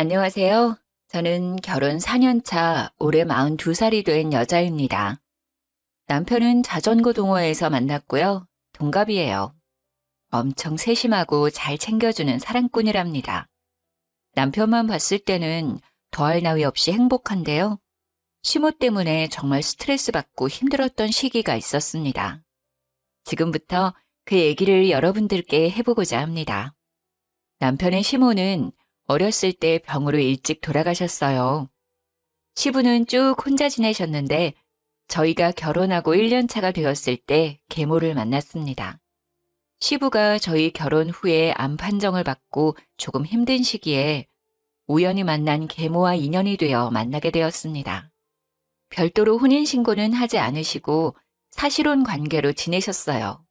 안녕하세요. 저는 결혼 4년 차 올해 42살이 된 여자입니다. 남편은 자전거 동호회에서 만났고요. 동갑이에요. 엄청 세심하고 잘 챙겨주는 사랑꾼이랍니다. 남편만 봤을 때는 더할 나위 없이 행복한데요. 시모 때문에 정말 스트레스 받고 힘들었던 시기가 있었습니다. 지금부터 그 얘기를 여러분들께 해보고자 합니다. 남편의 시모는 어렸을 때 병으로 일찍 돌아가셨어요. 시부는 쭉 혼자 지내셨는데 저희가 결혼하고 1년 차가 되었을 때 계모를 만났습니다. 시부가 저희 결혼 후에 암 판정을 받고 조금 힘든 시기에 우연히 만난 계모와 인연이 되어 만나게 되었습니다. 별도로 혼인신고는 하지 않으시고 사실혼 관계로 지내셨어요.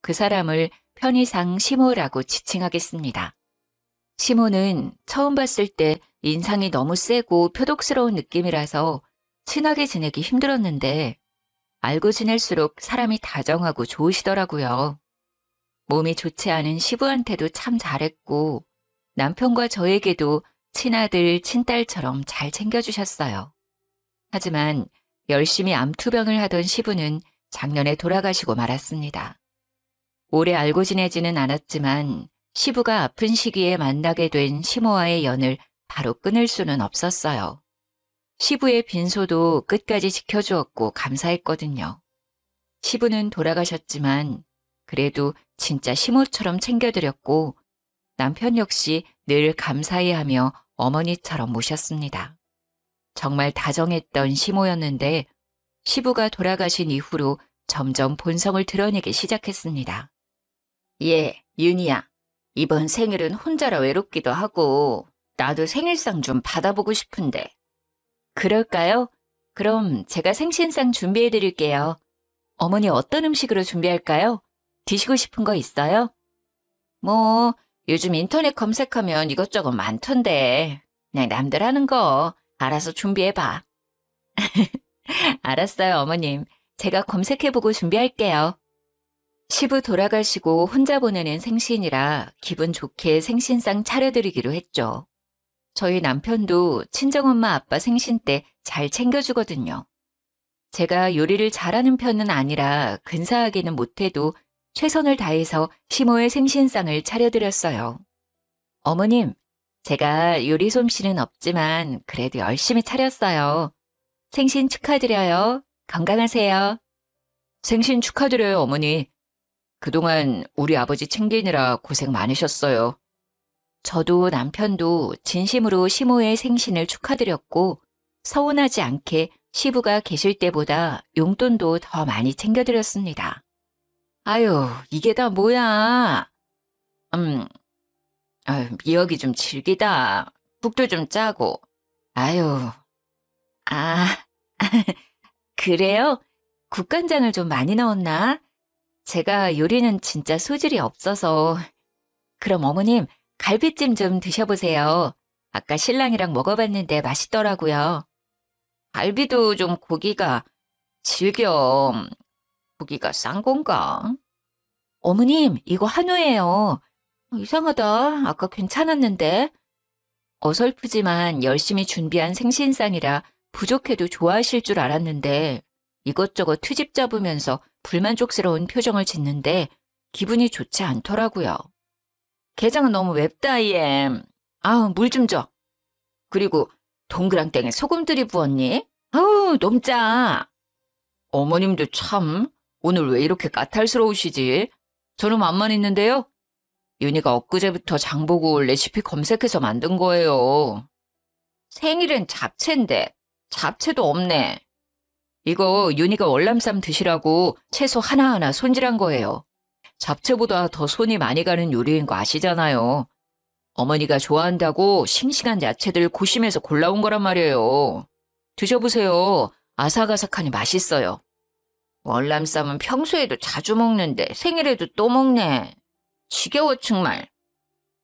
그 사람을 편의상 시모라고 지칭하겠습니다. 시모는 처음 봤을 때 인상이 너무 세고 표독스러운 느낌이라서 친하게 지내기 힘들었는데 알고 지낼수록 사람이 다정하고 좋으시더라고요. 몸이 좋지 않은 시부한테도 참 잘했고 남편과 저에게도 친아들, 친딸처럼 잘 챙겨주셨어요. 하지만 열심히 암투병을 하던 시부는 작년에 돌아가시고 말았습니다. 오래 알고 지내지는 않았지만 시부가 아픈 시기에 만나게 된 시모와의 연을 바로 끊을 수는 없었어요. 시부의 빈소도 끝까지 지켜주었고 감사했거든요. 시부는 돌아가셨지만 그래도 진짜 시모처럼 챙겨드렸고 남편 역시 늘 감사해하며 어머니처럼 모셨습니다. 정말 다정했던 시모였는데 시부가 돌아가신 이후로 점점 본성을 드러내기 시작했습니다. 예, 윤희야. 이번 생일은 혼자라 외롭기도 하고 나도 생일상 좀 받아보고 싶은데. 그럴까요? 그럼 제가 생신상 준비해 드릴게요. 어머니 어떤 음식으로 준비할까요? 드시고 싶은 거 있어요? 뭐 요즘 인터넷 검색하면 이것저것 많던데 그냥 남들 하는 거 알아서 준비해봐. 알았어요, 어머님. 제가 검색해보고 준비할게요. 시부 돌아가시고 혼자 보내는 생신이라 기분 좋게 생신상 차려드리기로 했죠. 저희 남편도 친정엄마 아빠 생신 때 잘 챙겨주거든요. 제가 요리를 잘하는 편은 아니라 근사하게는 못해도 최선을 다해서 시모의 생신상을 차려드렸어요. 어머님, 제가 요리 솜씨는 없지만 그래도 열심히 차렸어요. 생신 축하드려요. 건강하세요. 생신 축하드려요, 어머니. 그동안 우리 아버지 챙기느라 고생 많으셨어요. 저도 남편도 진심으로 시모의 생신을 축하드렸고 서운하지 않게 시부가 계실 때보다 용돈도 더 많이 챙겨드렸습니다. 아유, 이게 다 뭐야? 미역이 좀 질기다. 국도 좀 짜고. 아유, 아, 그래요? 국간장을 좀 많이 넣었나? 제가 요리는 진짜 소질이 없어서. 그럼 어머님, 갈비찜 좀 드셔보세요. 아까 신랑이랑 먹어봤는데 맛있더라고요. 갈비도 좀 고기가 질겨. 고기가 싼 건가? 어머님, 이거 한우예요. 이상하다. 아까 괜찮았는데. 어설프지만 열심히 준비한 생신상이라 부족해도 좋아하실 줄 알았는데 이것저것 트집 잡으면서 불만족스러운 표정을 짓는데 기분이 좋지 않더라고요. 게장은 너무 맵다, 얘. 아우, 물 좀 줘. 그리고 동그랑땡에 소금들이 부었니? 아우, 너무 짜. 어머님도 참, 오늘 왜 이렇게 까탈스러우시지? 저는 맛만 있는데요. 윤희가 엊그제부터 장보고 레시피 검색해서 만든 거예요. 생일엔 잡채인데 잡채도 없네. 이거 윤희가 월남쌈 드시라고 채소 하나하나 손질한 거예요. 잡채보다 더 손이 많이 가는 요리인 거 아시잖아요. 어머니가 좋아한다고 싱싱한 야채들 고심해서 골라온 거란 말이에요. 드셔보세요. 아삭아삭하니 맛있어요. 월남쌈은 평소에도 자주 먹는데 생일에도 또 먹네. 지겨워 정말.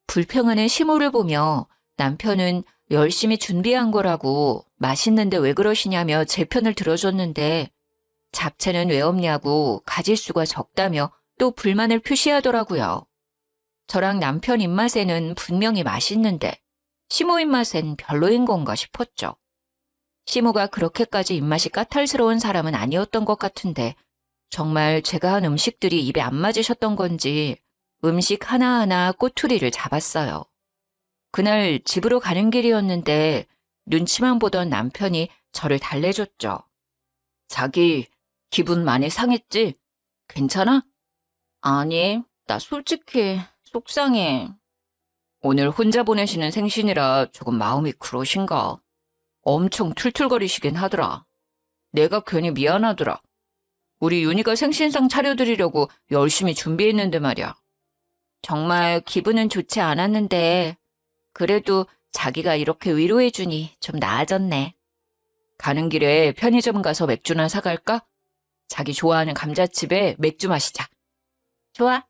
불평하는 시모를 보며 남편은 열심히 준비한 거라고 맛있는데 왜 그러시냐며 제 편을 들어줬는데 잡채는 왜 없냐고 가짓수가 적다며 또 불만을 표시하더라고요. 저랑 남편 입맛에는 분명히 맛있는데 시모 입맛엔 별로인 건가 싶었죠. 시모가 그렇게까지 입맛이 까탈스러운 사람은 아니었던 것 같은데 정말 제가 한 음식들이 입에 안 맞으셨던 건지 음식 하나하나 꼬투리를 잡았어요. 그날 집으로 가는 길이었는데 눈치만 보던 남편이 저를 달래줬죠. 자기 기분 많이 상했지? 괜찮아? 아니, 나 솔직히 속상해. 오늘 혼자 보내시는 생신이라 조금 마음이 그러신가? 엄청 툴툴거리시긴 하더라. 내가 괜히 미안하더라. 우리 윤희가 생신상 차려드리려고 열심히 준비했는데 말이야. 정말 기분은 좋지 않았는데 그래도 자기가 이렇게 위로해주니 좀 나아졌네. 가는 길에 편의점 가서 맥주나 사갈까? 자기 좋아하는 감자칩에 맥주 마시자. 좋아.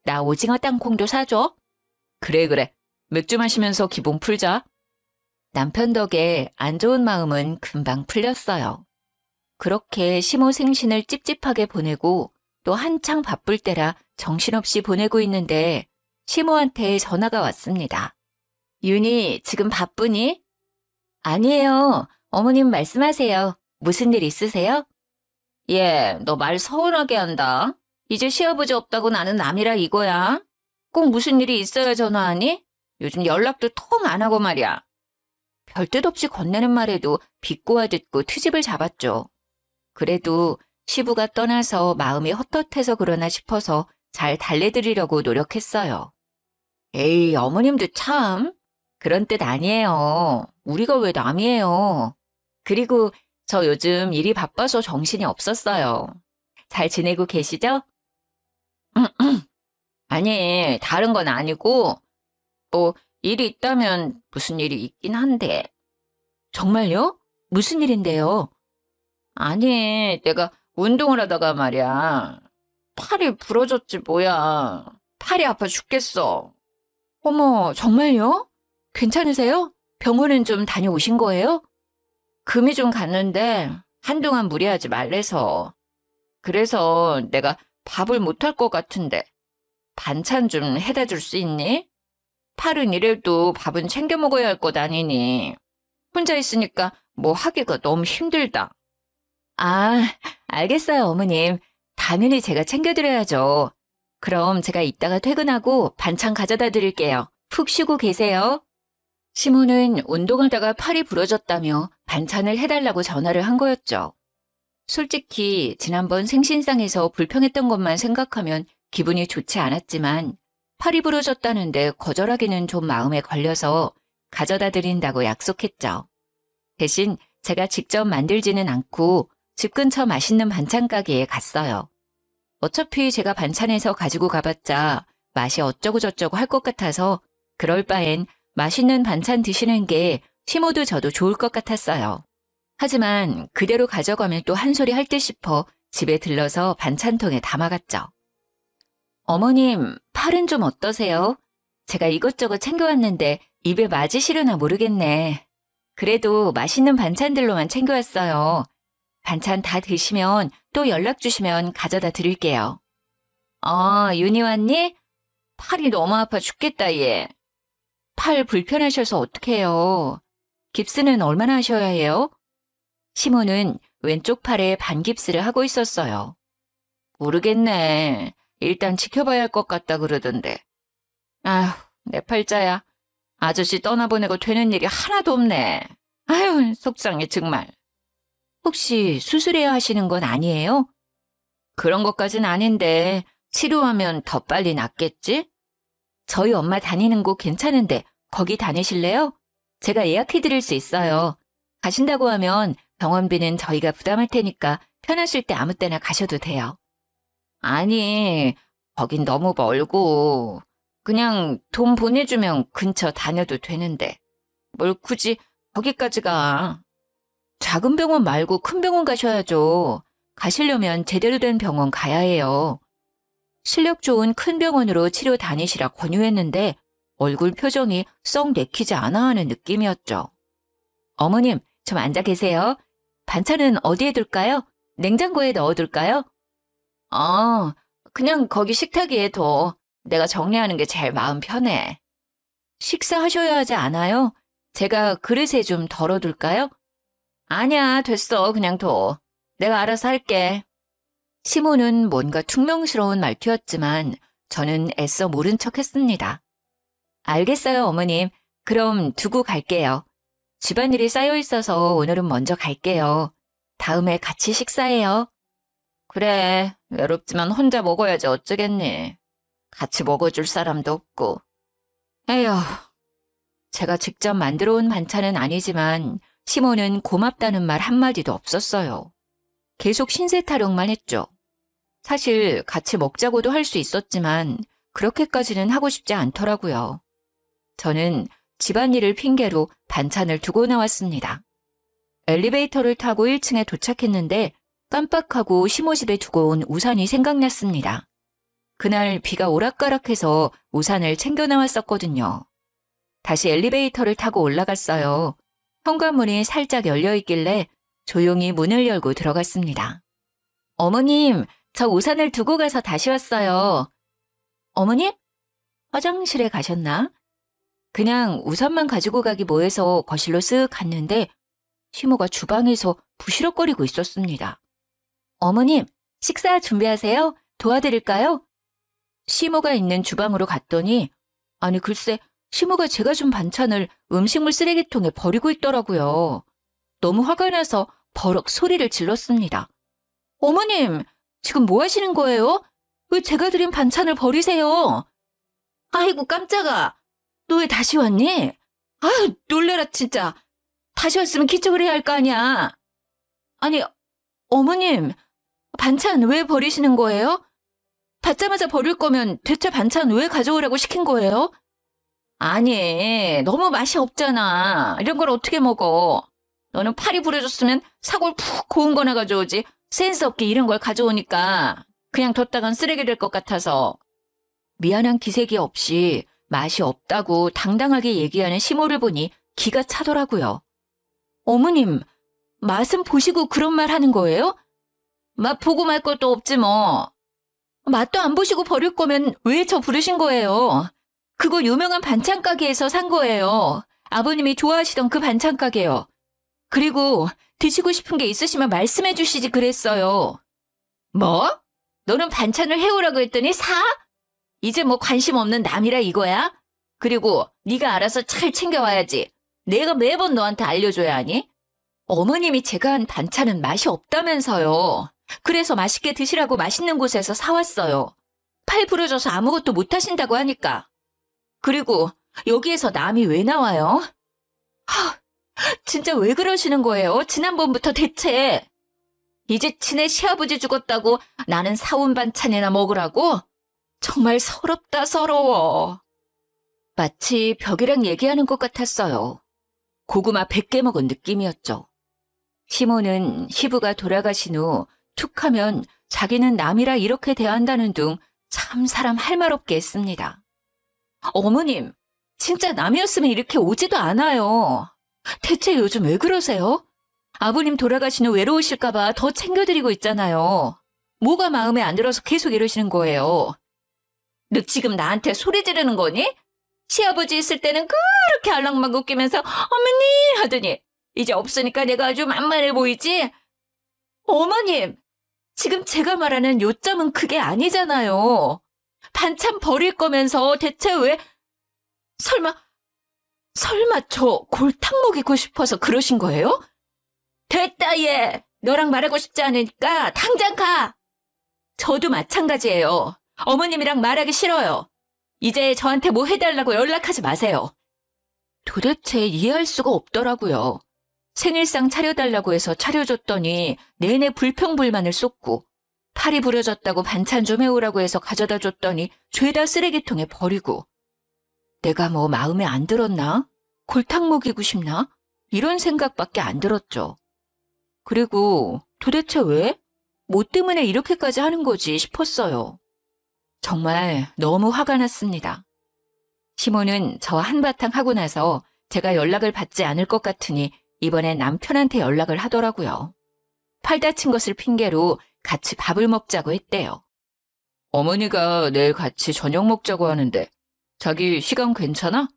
나 오징어 땅콩도 사줘. 그래. 맥주 마시면서 기분 풀자. 남편 덕에 안 좋은 마음은 금방 풀렸어요. 그렇게 시모 생신을 찝찝하게 보내고 또 한창 바쁠 때라 정신없이 보내고 있는데 시모한테 전화가 왔습니다. 윤희, 지금 바쁘니? 아니에요. 어머님 말씀하세요. 무슨 일 있으세요? 예, 너 말 서운하게 한다. 이제 시아버지 없다고 나는 남이라 이거야. 꼭 무슨 일이 있어야 전화하니? 요즘 연락도 통 안 하고 말이야. 별 뜻 없이 건네는 말에도 비꼬아 듣고 트집을 잡았죠. 그래도 시부가 떠나서 마음이 헛헛해서 그러나 싶어서 잘 달래드리려고 노력했어요. 에이, 어머님도 참. 그런 뜻 아니에요. 우리가 왜 남이에요. 그리고 저 요즘 일이 바빠서 정신이 없었어요. 잘 지내고 계시죠? 아니, 다른 건 아니고 뭐 일이 있다면 무슨 일이 있긴 한데. 정말요? 무슨 일인데요? 아니, 내가 운동을 하다가 말이야. 팔이 부러졌지 뭐야. 팔이 아파 죽겠어. 어머, 정말요? 괜찮으세요? 병원은 좀 다녀오신 거예요? 금이 좀 갔는데 한동안 무리하지 말래서. 그래서 내가 밥을 못할 것 같은데 반찬 좀 해다 줄 수 있니? 팔은 이래도 밥은 챙겨 먹어야 할 것 아니니. 혼자 있으니까 뭐 하기가 너무 힘들다. 아, 알겠어요, 어머님. 당연히 제가 챙겨드려야죠. 그럼 제가 이따가 퇴근하고 반찬 가져다 드릴게요. 푹 쉬고 계세요. 시모는 운동하다가 팔이 부러졌다며 반찬을 해달라고 전화를 한 거였죠. 솔직히 지난번 생신상에서 불평했던 것만 생각하면 기분이 좋지 않았지만 팔이 부러졌다는데 거절하기는 좀 마음에 걸려서 가져다 드린다고 약속했죠. 대신 제가 직접 만들지는 않고 집 근처 맛있는 반찬 가게에 갔어요. 어차피 제가 반찬해서 가지고 가봤자 맛이 어쩌고저쩌고 할 것 같아서 그럴 바엔 맛있는 반찬 드시는 게 시모도 저도 좋을 것 같았어요. 하지만 그대로 가져가면 또 한 소리 할 듯 싶어 집에 들러서 반찬통에 담아갔죠. 어머님, 팔은 좀 어떠세요? 제가 이것저것 챙겨왔는데 입에 맞으시려나 모르겠네. 그래도 맛있는 반찬들로만 챙겨왔어요. 반찬 다 드시면 또 연락 주시면 가져다 드릴게요. 윤희 왔니? 팔이 너무 아파 죽겠다, 얘. 팔 불편하셔서 어떡해요. 깁스는 얼마나 하셔야 해요? 시모는 왼쪽 팔에 반깁스를 하고 있었어요. 모르겠네. 일단 지켜봐야 할 것 같다 그러던데. 아휴, 내 팔자야. 아저씨 떠나보내고 되는 일이 하나도 없네. 아휴, 속상해 정말. 혹시 수술해야 하시는 건 아니에요? 그런 것까진 아닌데 치료하면 더 빨리 낫겠지? 저희 엄마 다니는 곳 괜찮은데 거기 다니실래요? 제가 예약해드릴 수 있어요. 가신다고 하면 병원비는 저희가 부담할 테니까 편하실 때 아무 때나 가셔도 돼요. 아니, 거긴 너무 멀고 그냥 돈 보내주면 근처 다녀도 되는데 뭘 굳이 거기까지 가. 작은 병원 말고 큰 병원 가셔야죠. 가시려면 제대로 된 병원 가야 해요. 실력 좋은 큰 병원으로 치료 다니시라 권유했는데 얼굴 표정이 썩 내키지 않아 하는 느낌이었죠. 어머님, 좀 앉아 계세요. 반찬은 어디에 둘까요? 냉장고에 넣어둘까요? 그냥 거기 식탁위에 둬. 내가 정리하는 게 제일 마음 편해. 식사하셔야 하지 않아요? 제가 그릇에 좀 덜어둘까요? 아니야, 됐어. 그냥 둬. 내가 알아서 할게. 시모는 뭔가 퉁명스러운 말투였지만 저는 애써 모른 척 했습니다. 알겠어요, 어머님. 그럼 두고 갈게요. 집안일이 쌓여 있어서 오늘은 먼저 갈게요. 다음에 같이 식사해요. 그래, 외롭지만 혼자 먹어야지 어쩌겠니. 같이 먹어줄 사람도 없고. 에휴, 제가 직접 만들어 온 반찬은 아니지만 시모는 고맙다는 말 한마디도 없었어요. 계속 신세 타령만 했죠. 사실 같이 먹자고도 할 수 있었지만 그렇게까지는 하고 싶지 않더라고요. 저는 집안일을 핑계로 반찬을 두고 나왔습니다. 엘리베이터를 타고 1층에 도착했는데 깜빡하고 시모 집에 두고 온 우산이 생각났습니다. 그날 비가 오락가락해서 우산을 챙겨 나왔었거든요. 다시 엘리베이터를 타고 올라갔어요. 현관문이 살짝 열려 있길래 조용히 문을 열고 들어갔습니다. 어머님, 저 우산을 두고 가서 다시 왔어요. 어머님? 화장실에 가셨나? 그냥 우산만 가지고 가기 뭐해서 거실로 쓱 갔는데 시모가 주방에서 부시럭거리고 있었습니다. 어머님, 식사 준비하세요? 도와드릴까요? 시모가 있는 주방으로 갔더니 아니 글쎄 시모가 제가 준 반찬을 음식물 쓰레기통에 버리고 있더라고요. 너무 화가 나서 버럭 소리를 질렀습니다. 어머님, 지금 뭐 하시는 거예요? 왜 제가 드린 반찬을 버리세요? 아이고 깜짝아. 너 왜 다시 왔니? 아유 놀래라 진짜. 다시 왔으면 기척을 해야 할 거 아니야. 아니 어머님, 반찬 왜 버리시는 거예요? 받자마자 버릴 거면 대체 반찬 왜 가져오라고 시킨 거예요? 아니, 너무 맛이 없잖아. 이런 걸 어떻게 먹어? 너는 팔이 부러졌으면 사골 푹 고운 거나 가져오지. 센스 없게 이런 걸 가져오니까 그냥 뒀다간 쓰레기 될 것 같아서. 미안한 기색이 없이 맛이 없다고 당당하게 얘기하는 시모를 보니 기가 차더라고요. 어머님, 맛은 보시고 그런 말 하는 거예요? 맛 보고 말 것도 없지 뭐. 맛도 안 보시고 버릴 거면 왜 저 부르신 거예요? 그거 유명한 반찬 가게에서 산 거예요. 아버님이 좋아하시던 그 반찬 가게요. 그리고 드시고 싶은 게 있으시면 말씀해 주시지 그랬어요. 뭐? 너는 반찬을 해오라고 했더니 사? 이제 뭐 관심 없는 남이라 이거야? 그리고 네가 알아서 잘 챙겨와야지. 내가 매번 너한테 알려줘야 하니? 어머님이 제가 한 반찬은 맛이 없다면서요. 그래서 맛있게 드시라고 맛있는 곳에서 사왔어요. 팔 부러져서 아무것도 못 하신다고 하니까. 그리고 여기에서 남이 왜 나와요? 하, 진짜 왜 그러시는 거예요? 지난번부터 대체. 이제 친애 시아버지 죽었다고 나는 사온 반찬이나 먹으라고? 정말 서럽다 서러워. 마치 벽이랑 얘기하는 것 같았어요. 고구마 100개 먹은 느낌이었죠. 시모는 시부가 돌아가신 후 툭 하면 자기는 남이라 이렇게 대한다는 둥 참 사람 할 말 없게 했습니다. 어머님, 진짜 남이었으면 이렇게 오지도 않아요. 대체 요즘 왜 그러세요? 아버님 돌아가신 후 외로우실까 봐 더 챙겨드리고 있잖아요. 뭐가 마음에 안 들어서 계속 이러시는 거예요. 너 지금 나한테 소리 지르는 거니? 시아버지 있을 때는 그렇게 알랑막 웃기면서 어머니 하더니 이제 없으니까 내가 아주 만만해 보이지? 어머님, 지금 제가 말하는 요점은 그게 아니잖아요. 반찬 버릴 거면서 대체 왜 설마 저 골탕 먹이고 싶어서 그러신 거예요? 됐다 얘. 너랑 말하고 싶지 않으니까 당장 가. 저도 마찬가지예요. 어머님이랑 말하기 싫어요. 이제 저한테 뭐 해달라고 연락하지 마세요. 도대체 이해할 수가 없더라고요. 생일상 차려달라고 해서 차려줬더니 내내 불평불만을 쏟고 팔이 부러졌다고 반찬 좀 해오라고 해서 가져다 줬더니 죄다 쓰레기통에 버리고 내가 뭐 마음에 안 들었나? 골탕 먹이고 싶나? 이런 생각밖에 안 들었죠. 그리고 도대체 왜? 뭐 때문에 이렇게까지 하는 거지 싶었어요. 정말 너무 화가 났습니다. 시모는 저 한바탕 하고 나서 제가 연락을 받지 않을 것 같으니 이번엔 남편한테 연락을 하더라고요. 팔 다친 것을 핑계로 같이 밥을 먹자고 했대요. 어머니가 내일 같이 저녁 먹자고 하는데 자기 시간 괜찮아?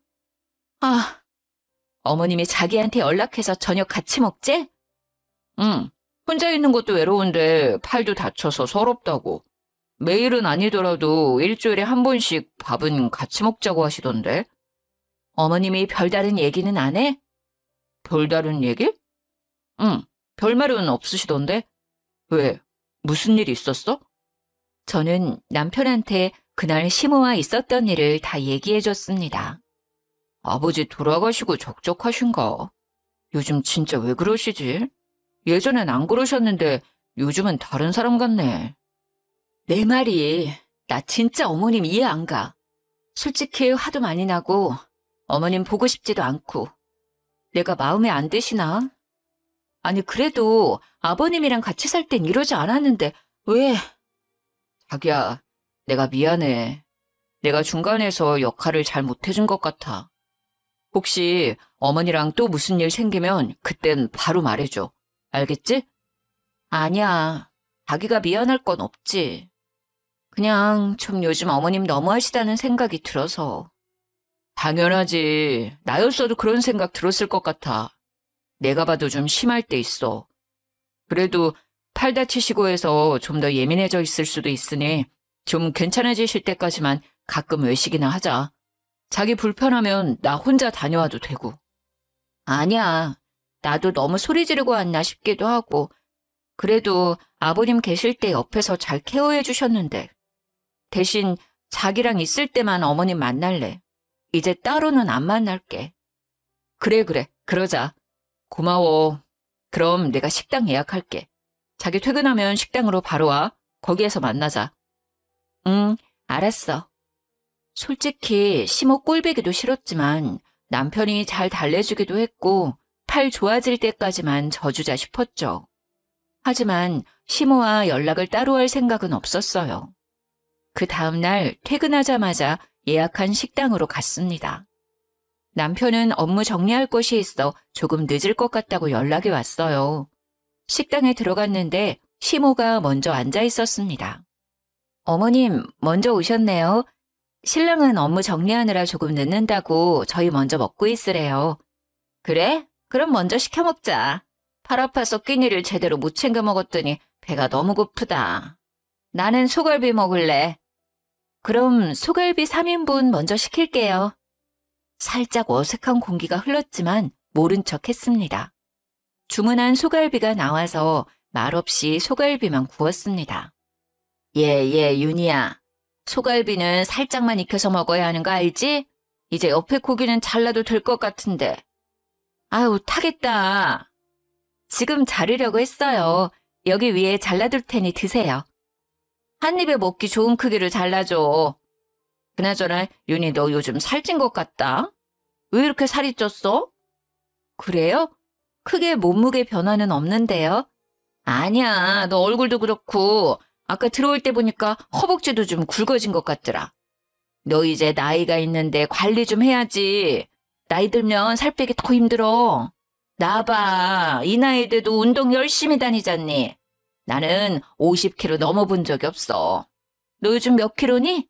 어머님이 자기한테 연락해서 저녁 같이 먹재? 응, 혼자 있는 것도 외로운데 팔도 다쳐서 서럽다고. 매일은 아니더라도 일주일에 한 번씩 밥은 같이 먹자고 하시던데. 어머님이 별다른 얘기는 안 해? 별다른 얘기? 응, 별말은 없으시던데. 왜? 무슨 일이 있었어? 저는 남편한테 그날 시모와 있었던 일을 다 얘기해줬습니다. 아버지 돌아가시고 적적하신가? 요즘 진짜 왜 그러시지? 예전엔 안 그러셨는데 요즘은 다른 사람 같네. 내 말이 나 진짜 어머님 이해 안 가. 솔직히 화도 많이 나고 어머님 보고 싶지도 않고. 내가 마음에 안 드시나? 아니 그래도 아버님이랑 같이 살 땐 이러지 않았는데 왜? 자기야, 내가 미안해. 내가 중간에서 역할을 잘 못해준 것 같아. 혹시 어머니랑 또 무슨 일 생기면 그땐 바로 말해줘. 알겠지? 아니야. 자기가 미안할 건 없지. 그냥 좀 요즘 어머님 너무하시다는 생각이 들어서. 당연하지. 나였어도 그런 생각 들었을 것 같아. 내가 봐도 좀 심할 때 있어. 그래도 팔 다치시고 해서 좀 더 예민해져 있을 수도 있으니 좀 괜찮아지실 때까지만 가끔 외식이나 하자. 자기 불편하면 나 혼자 다녀와도 되고. 아니야. 나도 너무 소리 지르고 왔나 싶기도 하고. 그래도 아버님 계실 때 옆에서 잘 케어해 주셨는데. 대신 자기랑 있을 때만 어머님 만날래. 이제 따로는 안 만날게. 그래, 그러자. 고마워. 그럼 내가 식당 예약할게. 자기 퇴근하면 식당으로 바로 와. 거기에서 만나자. 응, 알았어. 솔직히 시모 꼴보기도 싫었지만 남편이 잘 달래주기도 했고 팔 좋아질 때까지만 져주자 싶었죠. 하지만 시모와 연락을 따로 할 생각은 없었어요. 그 다음날 퇴근하자마자 예약한 식당으로 갔습니다. 남편은 업무 정리할 것이 있어 조금 늦을 것 같다고 연락이 왔어요. 식당에 들어갔는데 시모가 먼저 앉아 있었습니다. 어머님, 먼저 오셨네요. 신랑은 업무 정리하느라 조금 늦는다고 저희 먼저 먹고 있으래요. 그래? 그럼 먼저 시켜 먹자. 팔 아파서 끼니를 제대로 못 챙겨 먹었더니 배가 너무 고프다. 나는 소갈비 먹을래. 그럼 소갈비 3인분 먼저 시킬게요. 살짝 어색한 공기가 흘렀지만 모른 척 했습니다. 주문한 소갈비가 나와서 말없이 소갈비만 구웠습니다. 예, 윤희야. 소갈비는 살짝만 익혀서 먹어야 하는 거 알지? 이제 옆에 고기는 잘라도 될 것 같은데. 아유, 타겠다. 지금 자르려고 했어요. 여기 위에 잘라둘 테니 드세요. 한 입에 먹기 좋은 크기로 잘라줘. 그나저나 윤희 너 요즘 살찐 것 같다. 왜 이렇게 살이 쪘어? 그래요? 크게 몸무게 변화는 없는데요. 아니야, 너 얼굴도 그렇고 아까 들어올 때 보니까 허벅지도 좀 굵어진 것 같더라. 너 이제 나이가 있는데 관리 좀 해야지. 나이 들면 살 빼기 더 힘들어. 나봐, 이 나이 돼도 운동 열심히 다니잖니. 나는 50kg 넘어본 적이 없어. 너 요즘 몇 킬로니?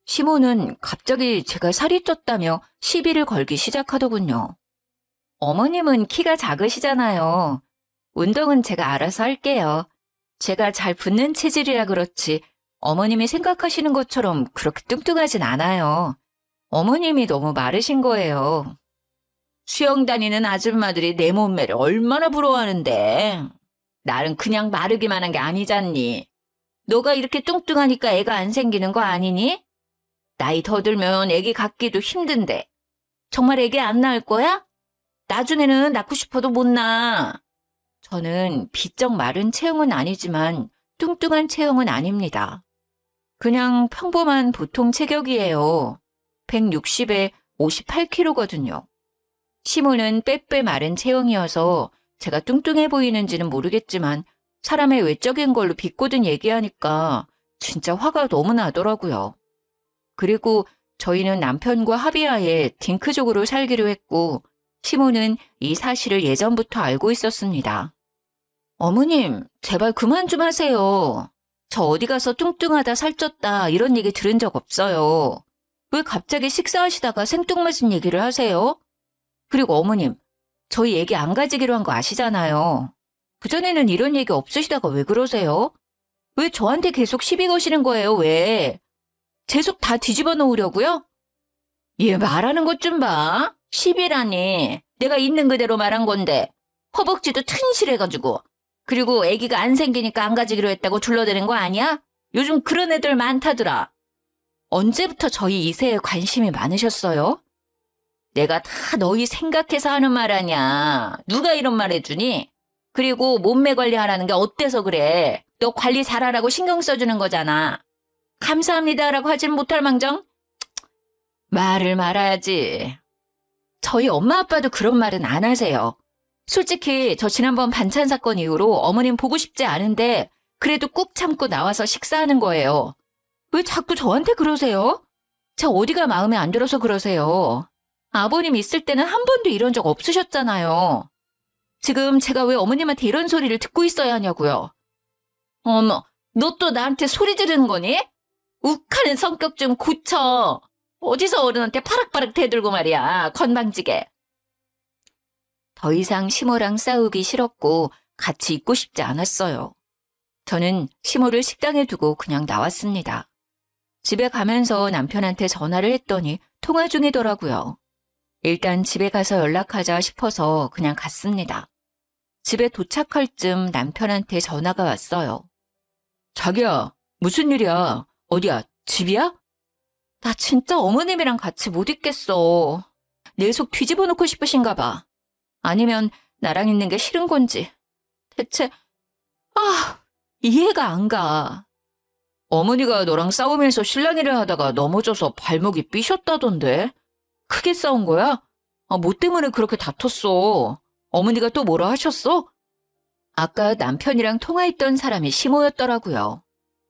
시모는 갑자기 제가 살이 쪘다며 시비를 걸기 시작하더군요. 어머님은 키가 작으시잖아요. 운동은 제가 알아서 할게요. 제가 잘 붙는 체질이라 그렇지 어머님이 생각하시는 것처럼 그렇게 뚱뚱하진 않아요. 어머님이 너무 마르신 거예요. 수영 다니는 아줌마들이 내 몸매를 얼마나 부러워하는데. 나는 그냥 마르기만 한 게 아니잖니. 너가 이렇게 뚱뚱하니까 애가 안 생기는 거 아니니? 나이 더 들면 애기 갖기도 힘든데. 정말 애기 안 낳을 거야? 나중에는 낳고 싶어도 못 낳아. 저는 비쩍 마른 체형은 아니지만 뚱뚱한 체형은 아닙니다. 그냥 평범한 보통 체격이에요. 160에 58kg거든요. 시모는 빼빼 마른 체형이어서 제가 뚱뚱해 보이는지는 모르겠지만 사람의 외적인 걸로 비꼬든 얘기하니까 진짜 화가 너무 나더라고요. 그리고 저희는 남편과 합의하에 딩크족으로 살기로 했고 시모는 이 사실을 예전부터 알고 있었습니다. 어머님, 제발 그만 좀 하세요. 저 어디 가서 뚱뚱하다 살쪘다 이런 얘기 들은 적 없어요. 왜 갑자기 식사하시다가 생뚱맞은 얘기를 하세요? 그리고 어머님, 저희 얘기 안 가지기로 한 거 아시잖아요. 그전에는 이런 얘기 없으시다가 왜 그러세요? 왜 저한테 계속 시비 거시는 거예요, 왜? 제 속 다 뒤집어 놓으려고요? 얘 말하는 것 좀 봐. 시비라니. 내가 있는 그대로 말한 건데. 허벅지도 튼실해가지고. 그리고 아기가 안 생기니까 안 가지기로 했다고 둘러대는 거 아니야? 요즘 그런 애들 많다더라. 언제부터 저희 이세에 관심이 많으셨어요? 내가 다 너희 생각해서 하는 말 아냐. 누가 이런 말 해주니? 그리고 몸매 관리하라는 게 어때서 그래? 너 관리 잘하라고 신경 써주는 거잖아. 감사합니다라고 하진 못할 망정? 말을 말아야지. 저희 엄마 아빠도 그런 말은 안 하세요. 솔직히 저 지난번 반찬 사건 이후로 어머님 보고 싶지 않은데 그래도 꾹 참고 나와서 식사하는 거예요. 왜 자꾸 저한테 그러세요? 저 어디가 마음에 안 들어서 그러세요. 아버님 있을 때는 한 번도 이런 적 없으셨잖아요. 지금 제가 왜 어머님한테 이런 소리를 듣고 있어야 하냐고요. 어머, 너 또 나한테 소리 지르는 거니? 욱하는 성격 좀 고쳐. 어디서 어른한테 파락파락 대들고 말이야. 건방지게. 더 이상 시모랑 싸우기 싫었고 같이 있고 싶지 않았어요. 저는 시모를 식당에 두고 그냥 나왔습니다. 집에 가면서 남편한테 전화를 했더니 통화 중이더라고요. 일단 집에 가서 연락하자 싶어서 그냥 갔습니다. 집에 도착할 쯤 남편한테 전화가 왔어요. 자기야, 무슨 일이야? 어디야? 집이야? 나 진짜 어머님이랑 같이 못 있겠어. 내 속 뒤집어 놓고 싶으신가 봐. 아니면 나랑 있는 게 싫은 건지. 대체 이해가 안 가. 어머니가 너랑 싸우면서 실랑이를 하다가 넘어져서 발목이 삐셨다던데. 크게 싸운 거야? 뭐 때문에 그렇게 다퉜어? 어머니가 또 뭐라 하셨어? 아까 남편이랑 통화했던 사람이 시모였더라고요.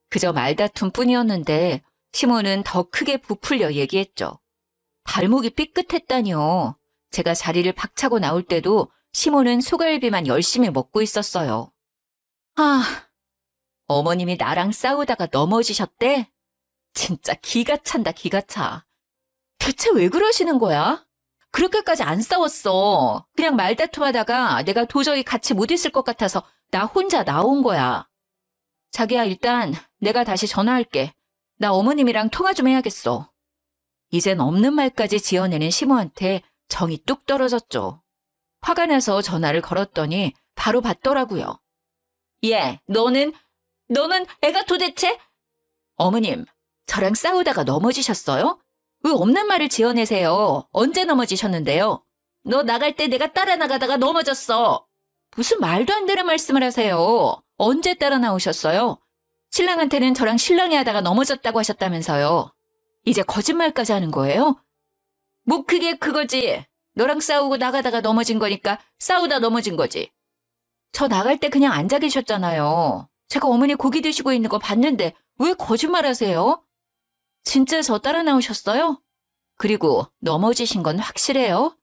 그저 말다툼 뿐이었는데 시모는 더 크게 부풀려 얘기했죠. 발목이 삐끗했다니요. 제가 자리를 박차고 나올 때도 시모는 소갈비만 열심히 먹고 있었어요. 어머님이 나랑 싸우다가 넘어지셨대? 진짜 기가 찬다, 기가 차. 대체 왜 그러시는 거야? 그렇게까지 안 싸웠어. 그냥 말다툼하다가 내가 도저히 같이 못 있을 것 같아서 나 혼자 나온 거야. 자기야, 일단 내가 다시 전화할게. 나 어머님이랑 통화 좀 해야겠어. 이젠 없는 말까지 지어내는 시모한테 정이 뚝 떨어졌죠. 화가 나서 전화를 걸었더니 바로 받더라고요. 예, 너는 애가 도대체? 어머님, 저랑 싸우다가 넘어지셨어요? 왜 없는 말을 지어내세요? 언제 넘어지셨는데요? 너 나갈 때 내가 따라 나가다가 넘어졌어. 무슨 말도 안 되는 말씀을 하세요. 언제 따라 나오셨어요? 신랑한테는 저랑 실랑이 하다가 넘어졌다고 하셨다면서요. 이제 거짓말까지 하는 거예요? 뭐 그게 그거지. 너랑 싸우고 나가다가 넘어진 거니까 싸우다 넘어진 거지. 저 나갈 때 그냥 앉아 계셨잖아요. 제가 어머니 고기 드시고 있는 거 봤는데 왜 거짓말하세요? 진짜 저 따라 나오셨어요? 그리고 넘어지신 건 확실해요?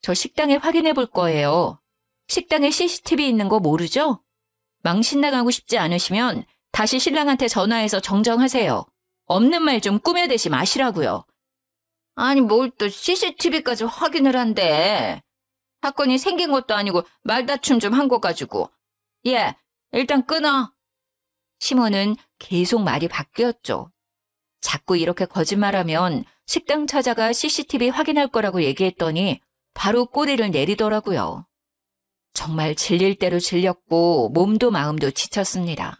저 식당에 확인해 볼 거예요. 식당에 CCTV 있는 거 모르죠? 망신나가고 싶지 않으시면 다시 신랑한테 전화해서 정정하세요. 없는 말 좀 꾸며대지 마시라고요. 아니 뭘 또 CCTV까지 확인을 한대. 사건이 생긴 것도 아니고 말다툼 좀 한 거 가지고. 예, 일단 끊어. 시모는 계속 말이 바뀌었죠. 자꾸 이렇게 거짓말하면 식당 찾아가 CCTV 확인할 거라고 얘기했더니 바로 꼬리를 내리더라고요. 정말 질릴 대로 질렸고 몸도 마음도 지쳤습니다.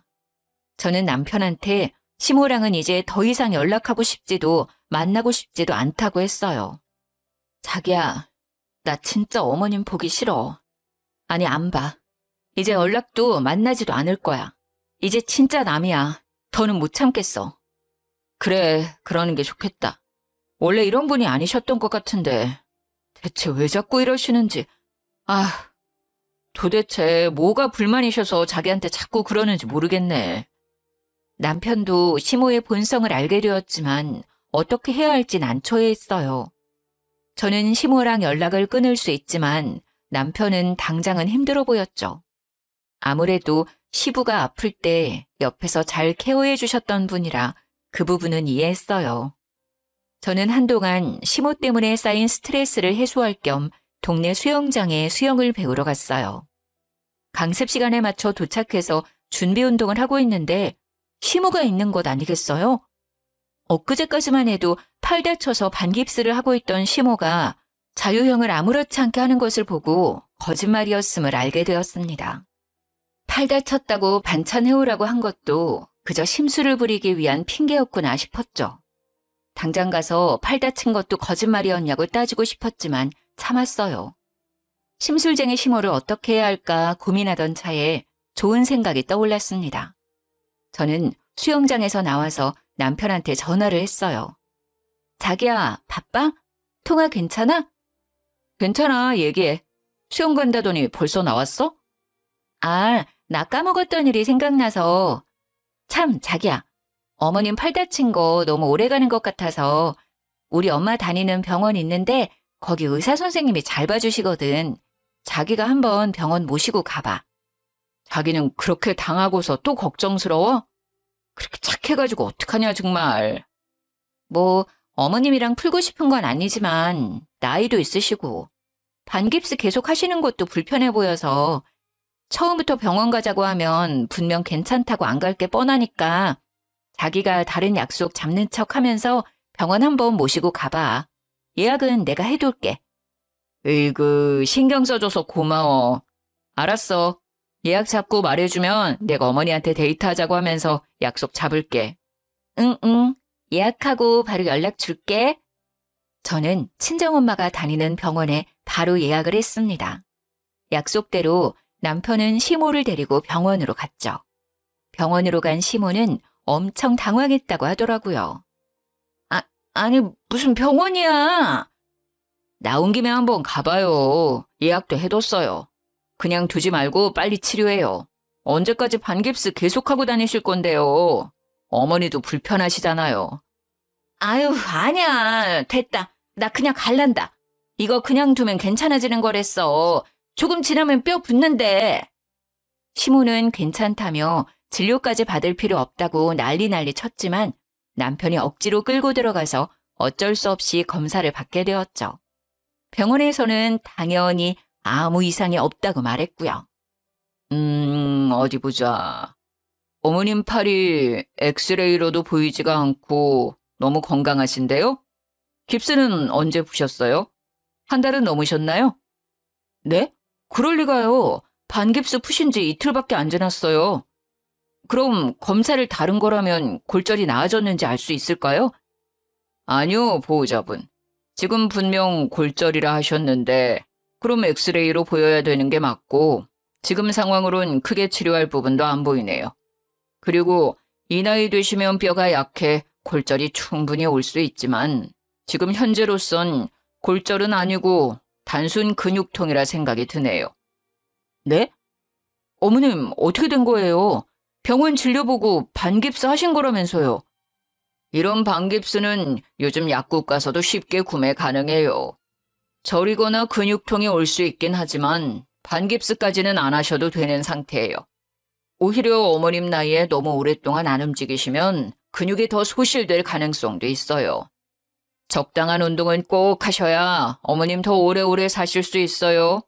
저는 남편한테 시모랑은 이제 더 이상 연락하고 싶지도 만나고 싶지도 않다고 했어요. 자기야, 나 진짜 어머님 보기 싫어. 아니, 안 봐. 이제 연락도 만나지도 않을 거야. 이제 진짜 남이야. 더는 못 참겠어. 그래, 그러는 게 좋겠다. 원래 이런 분이 아니셨던 것 같은데 대체 왜 자꾸 이러시는지. 도대체 뭐가 불만이셔서 자기한테 자꾸 그러는지 모르겠네. 남편도 시모의 본성을 알게 되었지만 어떻게 해야 할지 난처해했어요. 저는 시모랑 연락을 끊을 수 있지만 남편은 당장은 힘들어 보였죠. 아무래도 시부가 아플 때 옆에서 잘 케어해 주셨던 분이라 그 부분은 이해했어요. 저는 한동안 시모 때문에 쌓인 스트레스를 해소할 겸 동네 수영장에 수영을 배우러 갔어요. 강습 시간에 맞춰 도착해서 준비 운동을 하고 있는데 시모가 있는 것 아니겠어요? 엊그제까지만 해도 팔 다쳐서 반깁스를 하고 있던 시모가 자유형을 아무렇지 않게 하는 것을 보고 거짓말이었음을 알게 되었습니다. 팔 다쳤다고 반찬 해오라고 한 것도 그저 심술을 부리기 위한 핑계였구나 싶었죠. 당장 가서 팔 다친 것도 거짓말이었냐고 따지고 싶었지만 참았어요. 심술쟁이 시모를 어떻게 해야 할까 고민하던 차에 좋은 생각이 떠올랐습니다. 저는 수영장에서 나와서 남편한테 전화를 했어요. 자기야, 바빠? 통화 괜찮아? 괜찮아, 얘기해. 수영 간다더니 벌써 나왔어? 아, 나 까먹었던 일이 생각나서. 참, 자기야. 어머님 팔 다친 거 너무 오래 가는 것 같아서 우리 엄마 다니는 병원 있는데 거기 의사 선생님이 잘 봐주시거든. 자기가 한번 병원 모시고 가봐. 자기는 그렇게 당하고서 또 걱정스러워? 그렇게 착해가지고 어떡하냐 정말. 뭐 어머님이랑 풀고 싶은 건 아니지만 나이도 있으시고 반깁스 계속 하시는 것도 불편해 보여서 처음부터 병원 가자고 하면 분명 괜찮다고 안 갈 게 뻔하니까 자기가 다른 약속 잡는 척 하면서 병원 한번 모시고 가봐. 예약은 내가 해둘게. 으이그 신경 써줘서 고마워. 알았어. 예약 잡고 말해주면 내가 어머니한테 데이트하자고 하면서 약속 잡을게. 응. 예약하고 바로 연락 줄게. 저는 친정엄마가 다니는 병원에 바로 예약을 했습니다. 약속대로 남편은 시모를 데리고 병원으로 갔죠. 병원으로 간 시모는 엄청 당황했다고 하더라고요. 아니 무슨 병원이야. 나온 김에 한번 가봐요. 예약도 해뒀어요. 그냥 두지 말고 빨리 치료해요. 언제까지 반깁스 계속하고 다니실 건데요. 어머니도 불편하시잖아요. 아유, 아니야. 됐다. 나 그냥 갈란다. 이거 그냥 두면 괜찮아지는 거랬어. 조금 지나면 뼈 붙는데. 시모는 괜찮다며 진료까지 받을 필요 없다고 난리 쳤지만 남편이 억지로 끌고 들어가서 어쩔 수 없이 검사를 받게 되었죠. 병원에서는 당연히 아무 이상이 없다고 말했고요. 어디 보자. 어머님 팔이 엑스레이로도 보이지가 않고 너무 건강하신데요? 깁스는 언제 푸셨어요? 한 달은 넘으셨나요? 네? 그럴 리가요. 반깁스 푸신 지 이틀밖에 안 지났어요. 그럼 검사를 다른 거라면 골절이 나아졌는지 알 수 있을까요? 아니요, 보호자분. 지금 분명 골절이라 하셨는데 그럼 엑스레이로 보여야 되는 게 맞고 지금 상황으론 크게 치료할 부분도 안 보이네요. 그리고 이 나이 되시면 뼈가 약해 골절이 충분히 올 수 있지만 지금 현재로선 골절은 아니고 단순 근육통이라 생각이 드네요. 네? 어머님 어떻게 된 거예요? 병원 진료 보고 반깁스 하신 거라면서요. 이런 반깁스는 요즘 약국 가서도 쉽게 구매 가능해요. 저리거나 근육통이 올 수 있긴 하지만 반깁스까지는 안 하셔도 되는 상태예요. 오히려 어머님 나이에 너무 오랫동안 안 움직이시면 근육이 더 소실될 가능성도 있어요. 적당한 운동은 꼭 하셔야 어머님 더 오래오래 사실 수 있어요.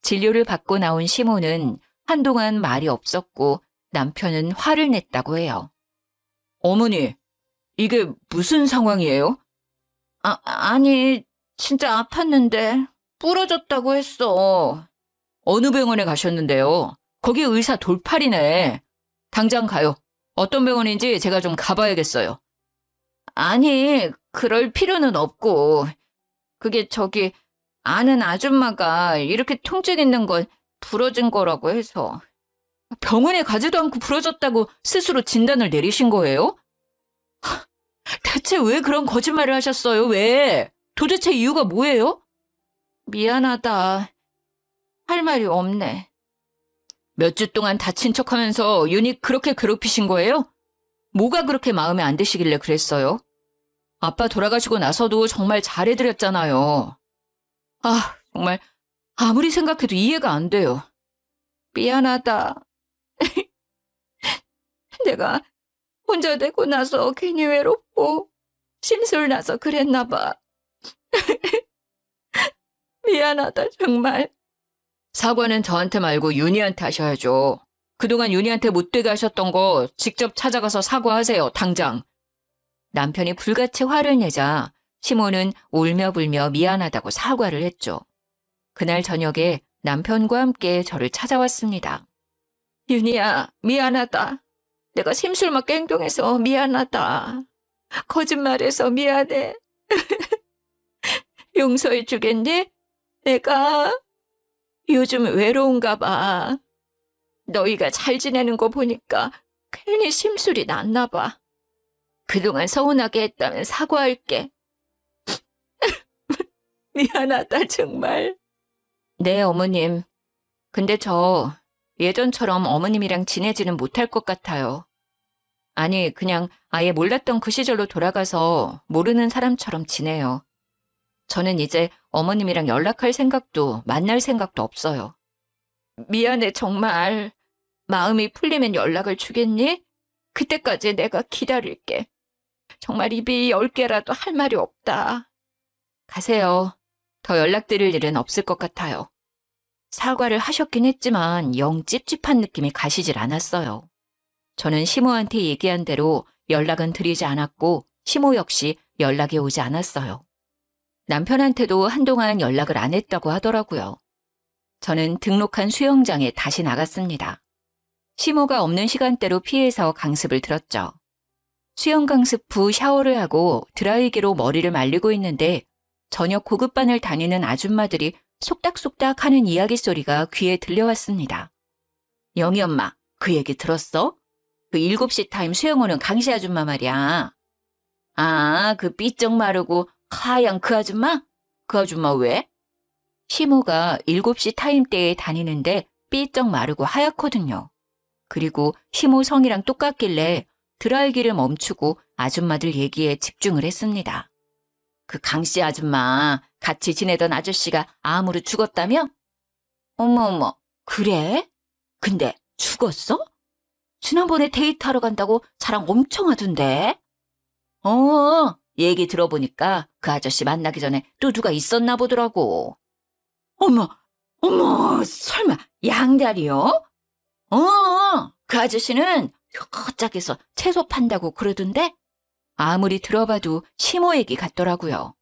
진료를 받고 나온 시모는 한동안 말이 없었고 남편은 화를 냈다고 해요. 어머니, 이게 무슨 상황이에요? 아니, 진짜 아팠는데 부러졌다고 했어. 어느 병원에 가셨는데요? 거기 의사 돌팔이네. 당장 가요. 어떤 병원인지 제가 좀 가봐야겠어요. 아니, 그럴 필요는 없고. 그게 저기 아는 아줌마가 이렇게 통증 있는 건 부러진 거라고 해서. 병원에 가지도 않고 부러졌다고 스스로 진단을 내리신 거예요? 대체 왜 그런 거짓말을 하셨어요? 왜? 도대체 이유가 뭐예요? 미안하다. 할 말이 없네. 몇 주 동안 다친 척하면서 윤희 그렇게 괴롭히신 거예요? 뭐가 그렇게 마음에 안 드시길래 그랬어요? 아빠 돌아가시고 나서도 정말 잘해드렸잖아요. 아, 정말 아무리 생각해도 이해가 안 돼요. 미안하다. 내가 혼자 되고 나서 괜히 외롭고 심술 나서 그랬나 봐. 미안하다, 정말. 사과는 저한테 말고 윤희한테 하셔야죠. 그동안 윤희한테 못되게 하셨던 거 직접 찾아가서 사과하세요, 당장. 남편이 불같이 화를 내자 시모는 울며불며 미안하다고 사과를 했죠. 그날 저녁에 남편과 함께 저를 찾아왔습니다. 윤희야, 미안하다. 내가 심술맞게 행동해서 미안하다. 거짓말해서 미안해. 용서해 주겠니? 내가 요즘 외로운가 봐. 너희가 잘 지내는 거 보니까 괜히 심술이 났나 봐. 그동안 서운하게 했다면 사과할게. 미안하다, 정말. 네, 어머님. 근데 저 예전처럼 어머님이랑 지내지는 못할 것 같아요. 아니, 그냥 아예 몰랐던 그 시절로 돌아가서 모르는 사람처럼 지내요. 저는 이제 어머님이랑 연락할 생각도 만날 생각도 없어요. 미안해, 정말. 마음이 풀리면 연락을 주겠니? 그때까지 내가 기다릴게. 정말 입이 10개라도 할 말이 없다. 가세요. 더 연락드릴 일은 없을 것 같아요. 사과를 하셨긴 했지만 영 찝찝한 느낌이 가시질 않았어요. 저는 시모한테 얘기한 대로 연락은 드리지 않았고 시모 역시 연락이 오지 않았어요. 남편한테도 한동안 연락을 안 했다고 하더라고요. 저는 등록한 수영장에 다시 나갔습니다. 시모가 없는 시간대로 피해서 강습을 들었죠. 수영 강습 후 샤워를 하고 드라이기로 머리를 말리고 있는데 저녁 고급반을 다니는 아줌마들이 속닥속닥 하는 이야기 소리가 귀에 들려왔습니다. 영희 엄마, 그 얘기 들었어? 그 7시 타임 수영 오는 강씨 아줌마 말이야. 아, 그 삐쩍 마르고 하얀 그 아줌마? 그 아줌마 왜? 시모가 7시 타임 때에 다니는데 삐쩍 마르고 하얗거든요. 그리고 시모 성이랑 똑같길래 드라이기를 멈추고 아줌마들 얘기에 집중을 했습니다. 그 강씨 아줌마 같이 지내던 아저씨가 암으로 죽었다며? 어머, 그래? 근데 죽었어? 지난번에 데이트하러 간다고 자랑 엄청 하던데? 얘기 들어보니까 그 아저씨 만나기 전에 또 누가 있었나 보더라고. 어머, 설마 양다리요? 그 아저씨는 쫙해서 채소 판다고 그러던데? 아무리 들어봐도 시모 얘기 같더라고요.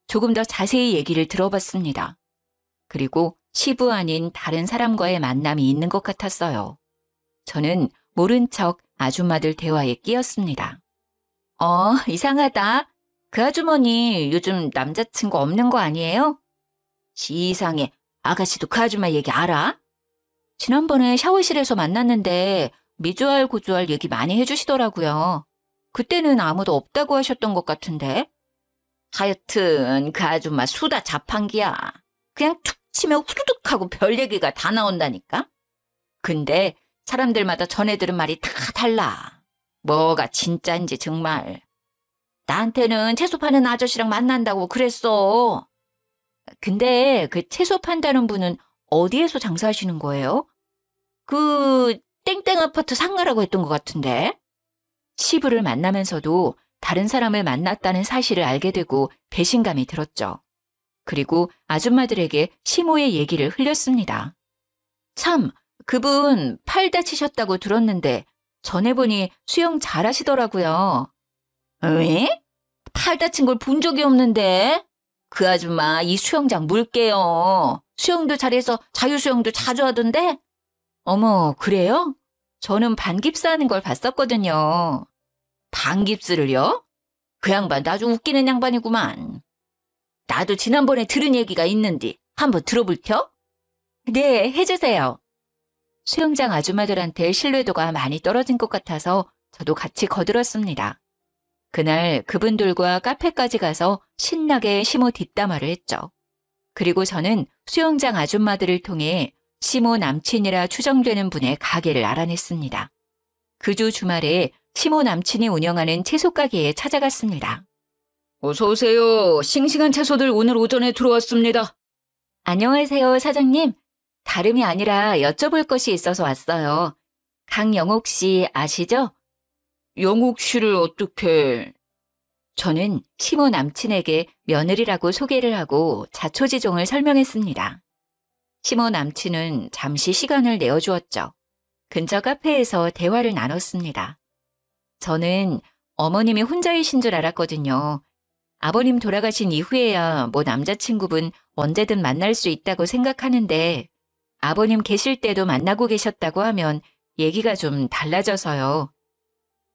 조금 더 자세히 얘기를 들어봤습니다. 그리고 시부 아닌 다른 사람과의 만남이 있는 것 같았어요. 저는 모른 척 아줌마들 대화에 끼었습니다. 이상하다. 그 아주머니 요즘 남자친구 없는 거 아니에요? 이상해. 아가씨도 그 아줌마 얘기 알아? 지난번에 샤워실에서 만났는데 미주알 고주알 얘기 많이 해주시더라고요. 그때는 아무도 없다고 하셨던 것 같은데. 하여튼 그 아줌마 수다 자판기야. 그냥 툭 치면 후두둑 하고 별 얘기가 다 나온다니까. 근데 사람들마다 전해 들은 말이 다 달라. 뭐가 진짜인지 정말. 나한테는 채소 파는 아저씨랑 만난다고 그랬어. 근데 그 채소 판다는 분은 어디에서 장사하시는 거예요? 그 땡땡 아파트 상가라고 했던 것 같은데. 시부를 만나면서도 다른 사람을 만났다는 사실을 알게 되고 배신감이 들었죠. 그리고 아줌마들에게 시모의 얘기를 흘렸습니다. 참, 그분 팔 다치셨다고 들었는데 전해보니 수영 잘하시더라고요. 왜? 팔 다친 걸 본 적이 없는데. 그 아줌마 이 수영장 물게요. 수영도 잘해서 자유수영도 자주 하던데. 어머, 그래요? 저는 반깁스 하는 걸 봤었거든요. 반깁스를요? 그 양반 아주 웃기는 양반이구만. 나도 지난번에 들은 얘기가 있는데 한번 들어볼텨? 네, 해주세요. 수영장 아줌마들한테 신뢰도가 많이 떨어진 것 같아서 저도 같이 거들었습니다. 그날 그분들과 카페까지 가서 신나게 시모 뒷담화를 했죠. 그리고 저는 수영장 아줌마들을 통해 시모 남친이라 추정되는 분의 가게를 알아냈습니다. 그 주 주말에 시모 남친이 운영하는 채소 가게에 찾아갔습니다. 어서 오세요. 싱싱한 채소들 오늘 오전에 들어왔습니다. 안녕하세요, 사장님. 다름이 아니라 여쭤볼 것이 있어서 왔어요. 강영옥 씨 아시죠? 영옥 씨를 어떻게... 저는 시모 남친에게 며느리라고 소개를 하고 자초지종을 설명했습니다. 시모 남친은 잠시 시간을 내어주었죠. 근처 카페에서 대화를 나눴습니다. 저는 어머님이 혼자이신 줄 알았거든요. 아버님 돌아가신 이후에야 뭐 남자친구분 언제든 만날 수 있다고 생각하는데 아버님 계실 때도 만나고 계셨다고 하면 얘기가 좀 달라져서요.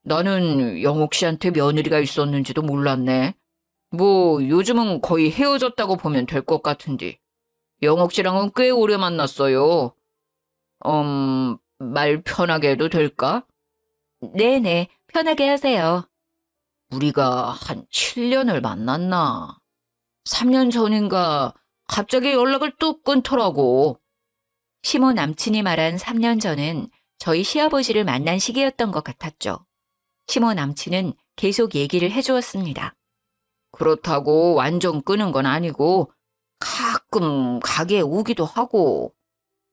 나는 영옥 씨한테 며느리가 있었는지도 몰랐네. 뭐 요즘은 거의 헤어졌다고 보면 될 것 같은데. 영옥 씨랑은 꽤 오래 만났어요. 말 편하게 해도 될까? 네네, 편하게 하세요. 우리가 한 7년을 만났나? 3년 전인가 갑자기 연락을 뚝 끊더라고. 시모 남친이 말한 3년 전은 저희 시아버지를 만난 시기였던 것 같았죠. 시모 남친은 계속 얘기를 해주었습니다. 그렇다고 완전 끊은 건 아니고 가끔 가게에 오기도 하고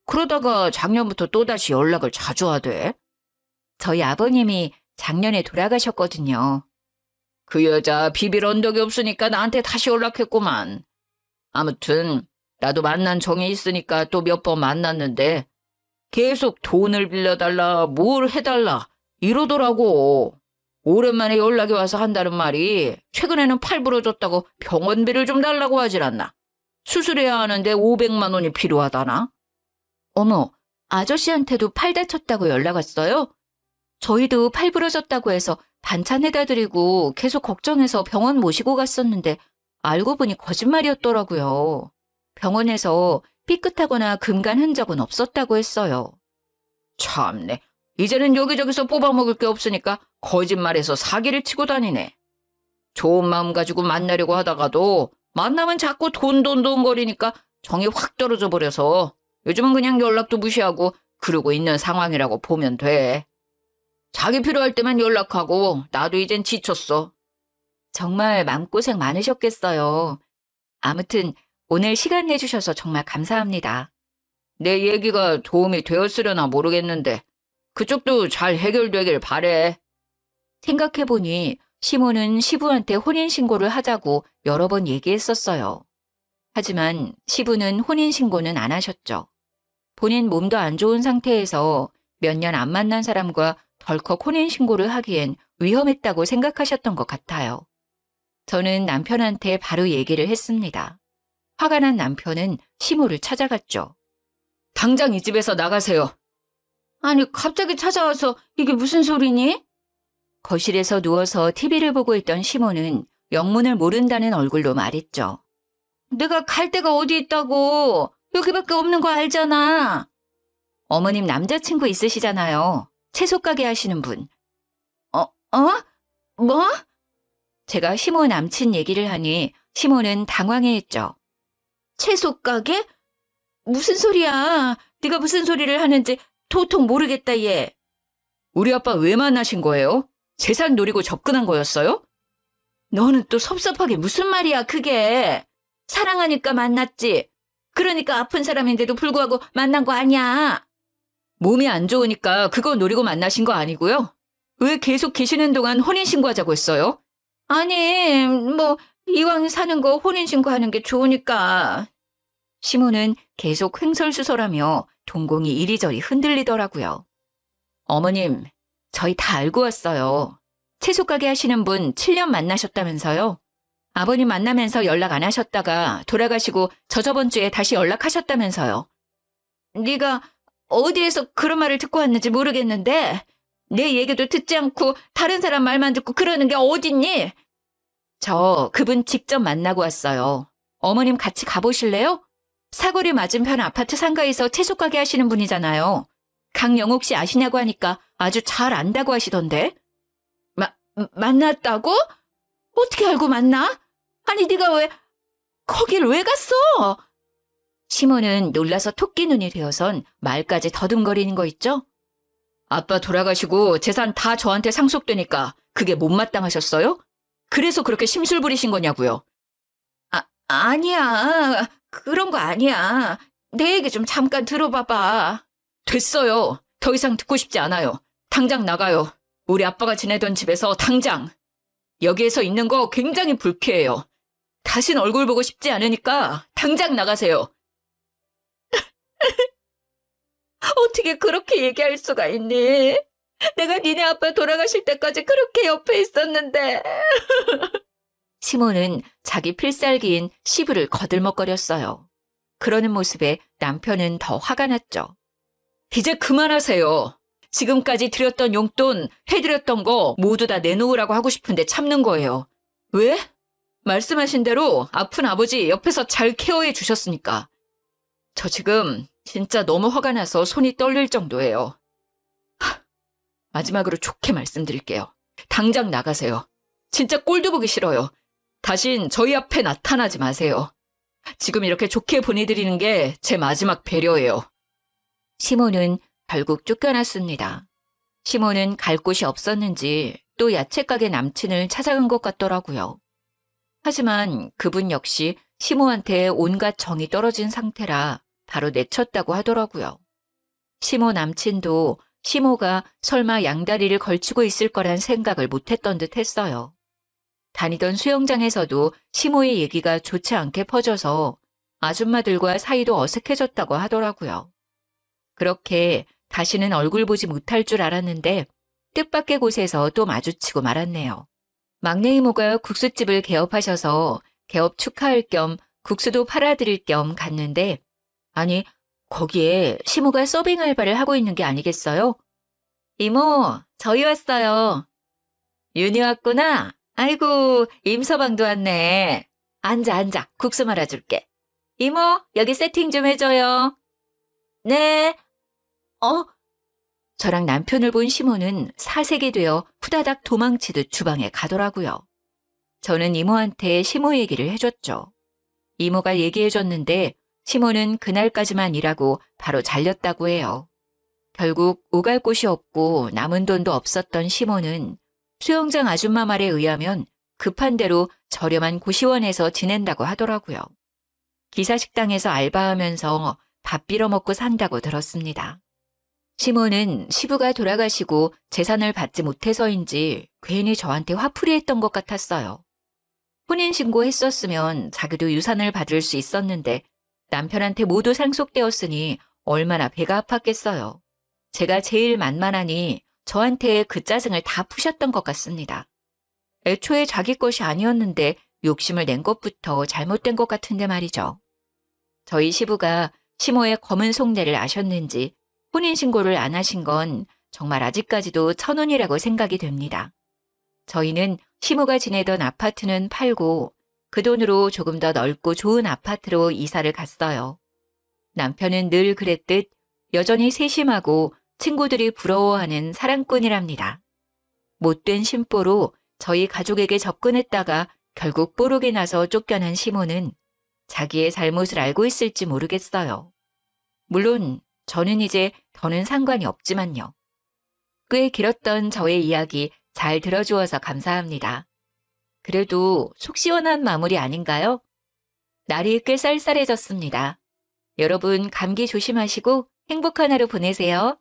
그러다가 작년부터 또다시 연락을 자주 하대. 저희 아버님이 작년에 돌아가셨거든요. 그 여자 비빌 언덕이 없으니까 나한테 다시 연락했구만. 아무튼 나도 만난 정이 있으니까 또 몇 번 만났는데 계속 돈을 빌려달라 뭘 해달라 이러더라고. 오랜만에 연락이 와서 한다는 말이 최근에는 팔 부러졌다고 병원비를 좀 달라고 하질 않나. 수술해야 하는데 500만 원이 필요하다나. 어머, 아저씨한테도 팔 다쳤다고 연락 왔어요? 저희도 팔 부러졌다고 해서 반찬 해다 드리고 계속 걱정해서 병원 모시고 갔었는데 알고 보니 거짓말이었더라고요. 병원에서 삐끗하거나 금간 흔적은 없었다고 했어요. 참네. 이제는 여기저기서 뽑아먹을 게 없으니까 거짓말해서 사기를 치고 다니네. 좋은 마음 가지고 만나려고 하다가도 만나면 자꾸 돈거리니까 정이 확 떨어져 버려서 요즘은 그냥 연락도 무시하고 그러고 있는 상황이라고 보면 돼. 자기 필요할 때만 연락하고 나도 이젠 지쳤어. 정말 마음고생 많으셨겠어요. 아무튼 오늘 시간 내주셔서 정말 감사합니다. 내 얘기가 도움이 되었으려나 모르겠는데 그쪽도 잘 해결되길 바래. 생각해보니 시모는 시부한테 혼인신고를 하자고 여러 번 얘기했었어요. 하지만 시부는 혼인신고는 안 하셨죠. 본인 몸도 안 좋은 상태에서 몇 년 안 만난 사람과 덜컥 혼인신고를 하기엔 위험했다고 생각하셨던 것 같아요. 저는 남편한테 바로 얘기를 했습니다. 화가 난 남편은 시모를 찾아갔죠. 당장 이 집에서 나가세요. 아니, 갑자기 찾아와서 이게 무슨 소리니? 거실에서 누워서 TV를 보고 있던 시모는 영문을 모른다는 얼굴로 말했죠. 내가 갈 데가 어디 있다고. 여기밖에 없는 거 알잖아. 어머님 남자친구 있으시잖아요. 채소 가게 하시는 분. 뭐? 제가 시모 남친 얘기를 하니 시모는 당황해했죠. 채소 가게? 무슨 소리야. 네가 무슨 소리를 하는지 도통 모르겠다 얘. 우리 아빠 왜 만나신 거예요? 재산 노리고 접근한 거였어요? 너는 또 섭섭하게 무슨 말이야 그게. 사랑하니까 만났지. 그러니까 아픈 사람인데도 불구하고 만난 거 아니야. 몸이 안 좋으니까 그거 노리고 만나신 거 아니고요? 왜 계속 계시는 동안 혼인신고하자고 했어요? 아니, 뭐 이왕 사는 거 혼인신고하는 게 좋으니까. 시모는 계속 횡설수설하며 동공이 이리저리 흔들리더라고요. 어머님, 저희 다 알고 왔어요. 채소 가게 하시는 분 7년 만나셨다면서요? 아버님 만나면서 연락 안 하셨다가 돌아가시고 저저번 주에 다시 연락하셨다면서요. 네가 어디에서 그런 말을 듣고 왔는지 모르겠는데 내 얘기도 듣지 않고 다른 사람 말만 듣고 그러는 게 어딨니? 저 그분 직접 만나고 왔어요. 어머님 같이 가보실래요? 사거리 맞은편 아파트 상가에서 채소 가게 하시는 분이잖아요. 강영옥 씨 아시냐고 하니까 아주 잘 안다고 하시던데. 만났다고? 어떻게 알고 만나? 아니 네가 왜 거길 왜 갔어? 시모는 놀라서 토끼 눈이 되어선 말까지 더듬거리는 거 있죠? 아빠 돌아가시고 재산 다 저한테 상속되니까 그게 못마땅하셨어요? 그래서 그렇게 심술 부리신 거냐고요? 아니야. 그런 거 아니야. 내 얘기 좀 잠깐 들어봐봐. 됐어요. 더 이상 듣고 싶지 않아요. 당장 나가요. 우리 아빠가 지내던 집에서 당장. 여기에서 있는 거 굉장히 불쾌해요. 다신 얼굴 보고 싶지 않으니까 당장 나가세요. 어떻게 그렇게 얘기할 수가 있니? 내가 니네 아빠 돌아가실 때까지 그렇게 옆에 있었는데. 시모는 자기 필살기인 시부를 거들먹거렸어요. 그러는 모습에 남편은 더 화가 났죠. 이제 그만하세요. 지금까지 드렸던 용돈, 해드렸던 거 모두 다 내놓으라고 하고 싶은데 참는 거예요. 왜? 말씀하신 대로 아픈 아버지 옆에서 잘 케어해 주셨으니까. 저 지금 진짜 너무 화가 나서 손이 떨릴 정도예요. 마지막으로 좋게 말씀드릴게요. 당장 나가세요. 진짜 꼴도 보기 싫어요. 다신 저희 앞에 나타나지 마세요. 지금 이렇게 좋게 보내드리는 게 제 마지막 배려예요. 시모는 결국 쫓겨났습니다. 시모는 갈 곳이 없었는지 또 야채가게 남친을 찾아간 것 같더라고요. 하지만 그분 역시 시모한테 온갖 정이 떨어진 상태라 바로 내쳤다고 하더라고요. 시모 남친도 시모가 설마 양다리를 걸치고 있을 거란 생각을 못했던 듯 했어요. 다니던 수영장에서도 시모의 얘기가 좋지 않게 퍼져서 아줌마들과 사이도 어색해졌다고 하더라고요. 그렇게 다시는 얼굴 보지 못할 줄 알았는데 뜻밖의 곳에서 또 마주치고 말았네요. 막내 이모가 국수집을 개업하셔서 개업 축하할 겸 국수도 팔아드릴 겸 갔는데 아니 거기에 시모가 서빙 알바를 하고 있는 게 아니겠어요? 이모, 저희 왔어요. 윤희 왔구나. 아이고, 임서방도 왔네. 앉아, 국수 말아줄게. 이모, 여기 세팅 좀 해줘요. 네. 저랑 남편을 본 시모는 사색이 되어 후다닥 도망치듯 주방에 가더라고요. 저는 이모한테 시모 얘기를 해줬죠. 이모가 얘기해줬는데 시모는 그날까지만 일하고 바로 잘렸다고 해요. 결국 오갈 곳이 없고 남은 돈도 없었던 시모는 수영장 아줌마 말에 의하면 급한 대로 저렴한 고시원에서 지낸다고 하더라고요. 기사식당에서 알바하면서 밥 빌어먹고 산다고 들었습니다. 시모는 시부가 돌아가시고 재산을 받지 못해서인지 괜히 저한테 화풀이했던 것 같았어요. 혼인신고했었으면 자기도 유산을 받을 수 있었는데 남편한테 모두 상속되었으니 얼마나 배가 아팠겠어요. 제가 제일 만만하니 저한테 그 짜증을 다 푸셨던 것 같습니다. 애초에 자기 것이 아니었는데 욕심을 낸 것부터 잘못된 것 같은데 말이죠. 저희 시부가 시모의 검은 속내를 아셨는지 혼인신고를 안 하신 건 정말 아직까지도 천운이라고 생각이 됩니다. 저희는 시모가 지내던 아파트는 팔고 그 돈으로 조금 더 넓고 좋은 아파트로 이사를 갔어요. 남편은 늘 그랬듯 여전히 세심하고 친구들이 부러워하는 사랑꾼이랍니다. 못된 심보로 저희 가족에게 접근했다가 결국 뽀록이 나서 쫓겨난 시모는 자기의 잘못을 알고 있을지 모르겠어요. 물론 저는 이제 더는 상관이 없지만요. 꽤 길었던 저의 이야기 잘 들어주어서 감사합니다. 그래도 속 시원한 마무리 아닌가요? 날이 꽤 쌀쌀해졌습니다. 여러분 감기 조심하시고 행복한 하루 보내세요.